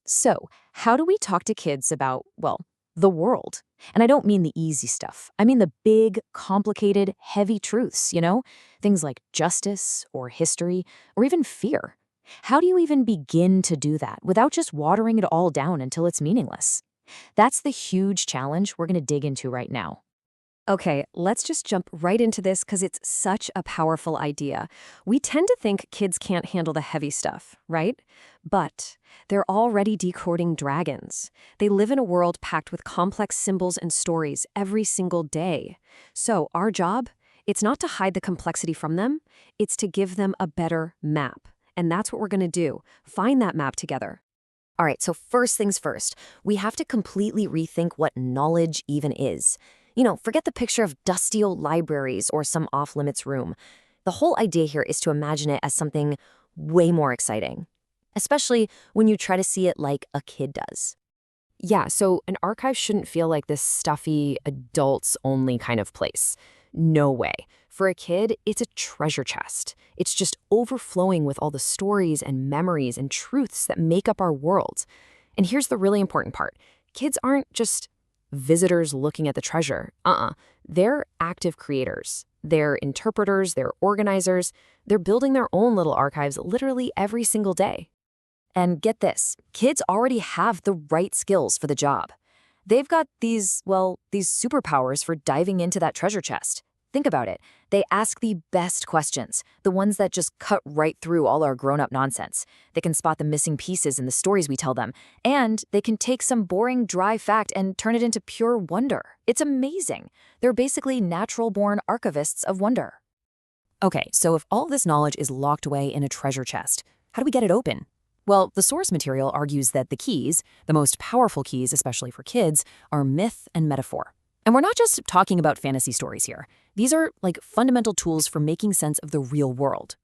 So, how do we talk to kids about, well, the world? And I don't mean the easy stuff. I mean the big, complicated, heavy truths, Things like justice or history or even fear. How do you even begin to do that without just watering it all down until it's meaningless? That's the huge challenge we're going to dig into right now. Okay, let's just jump right into this because it's such a powerful idea. We tend to think kids can't handle the heavy stuff, right? But they're already decoding dragons. They live in a world packed with complex symbols and stories every single day. So, our job? It's not to hide the complexity from them, it's to give them a better map. And that's what we're going to do. Find that map together. All right, so first things first, we have to completely rethink what knowledge even is. Forget the picture of dusty old libraries or some off-limits room. The whole idea here is to imagine it as something way more exciting, especially when you try to see it like a kid does. Yeah, so an archive shouldn't feel like this stuffy, adults-only kind of place. No way. For a kid, it's a treasure chest. It's just overflowing with all the stories and memories and truths that make up our world. And here's the really important part. Kids aren't just visitors looking at the treasure. They're active creators. They're interpreters, they're organizers. They're building their own little archives literally every single day. And get this, kids already have the right skills for the job. They've got these superpowers for diving into that treasure chest. Think about it. They ask the best questions, the ones that just cut right through all our grown-up nonsense. They can spot the missing pieces in the stories we tell them, and they can take some boring, dry fact and turn it into pure wonder. It's amazing. They're basically natural-born archivists of wonder. Okay, so if all of this knowledge is locked away in a treasure chest, how do we get it open? Well, the source material argues that the keys, the most powerful keys, especially for kids, are myth and metaphor. And we're not just talking about fantasy stories here. These are like fundamental tools for making sense of the real world.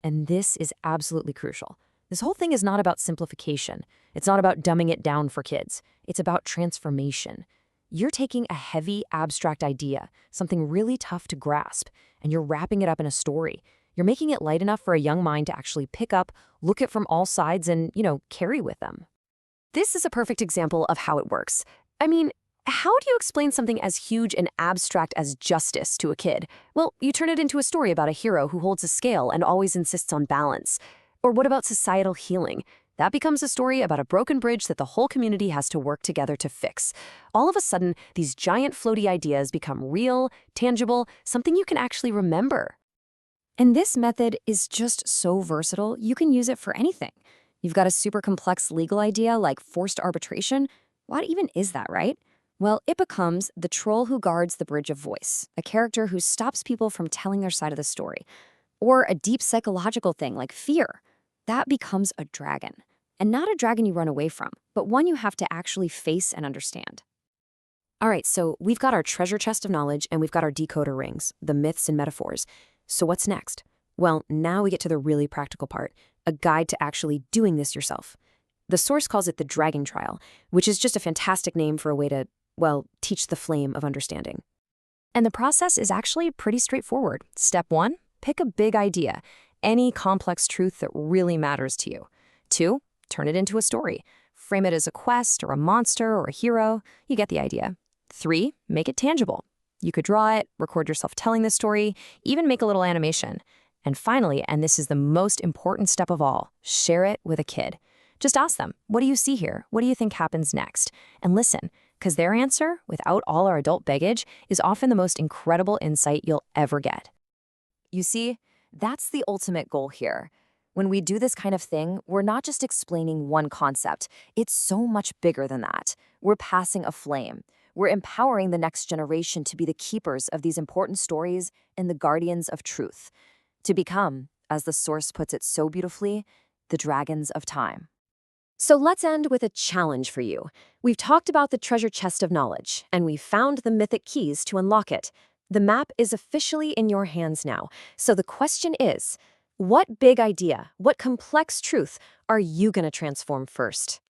And this is absolutely crucial. This whole thing is not about simplification. It's not about dumbing it down for kids. It's about transformation. You're taking a heavy, abstract idea, something really tough to grasp, and you're wrapping it up in a story. You're making it light enough for a young mind to actually pick up, look it from all sides, and, carry with them. This is a perfect example of how it works. I mean, how do you explain something as huge and abstract as justice to a kid? Well, you turn it into a story about a hero who holds a scale and always insists on balance. Or what about societal healing? That becomes a story about a broken bridge that the whole community has to work together to fix. All of a sudden, these giant floaty ideas become real, tangible, something you can actually remember. And this method is just so versatile, you can use it for anything. You've got a super complex legal idea like forced arbitration. What even is that, right? Well, it becomes the troll who guards the bridge of voice, a character who stops people from telling their side of the story. Or a deep psychological thing like fear. That becomes a dragon. And not a dragon you run away from, but one you have to actually face and understand. All right, so we've got our treasure chest of knowledge and we've got our decoder rings, the myths and metaphors. So what's next? Well, now we get to the really practical part, a guide to actually doing this yourself. The source calls it the Dragon Trial, which is just a fantastic name for a way to, teach the flame of understanding. And the process is actually pretty straightforward. Step 1, pick a big idea, any complex truth that really matters to you. 2, turn it into a story. Frame it as a quest or a monster or a hero. You get the idea. 3, make it tangible. You could draw it, record yourself telling the story, even make a little animation. And finally, and this is the most important step of all, share it with a kid. Just ask them, what do you see here? What do you think happens next? And listen, because their answer, without all our adult baggage, is often the most incredible insight you'll ever get. You see, that's the ultimate goal here. When we do this kind of thing, we're not just explaining one concept. It's so much bigger than that. We're passing a flame. We're empowering the next generation to be the keepers of these important stories and the guardians of truth. To become, as the source puts it so beautifully, the dragons of time. So let's end with a challenge for you. We've talked about the treasure chest of knowledge, and we've found the mythic keys to unlock it. The map is officially in your hands now. So the question is, what big idea, what complex truth are you going to transform first?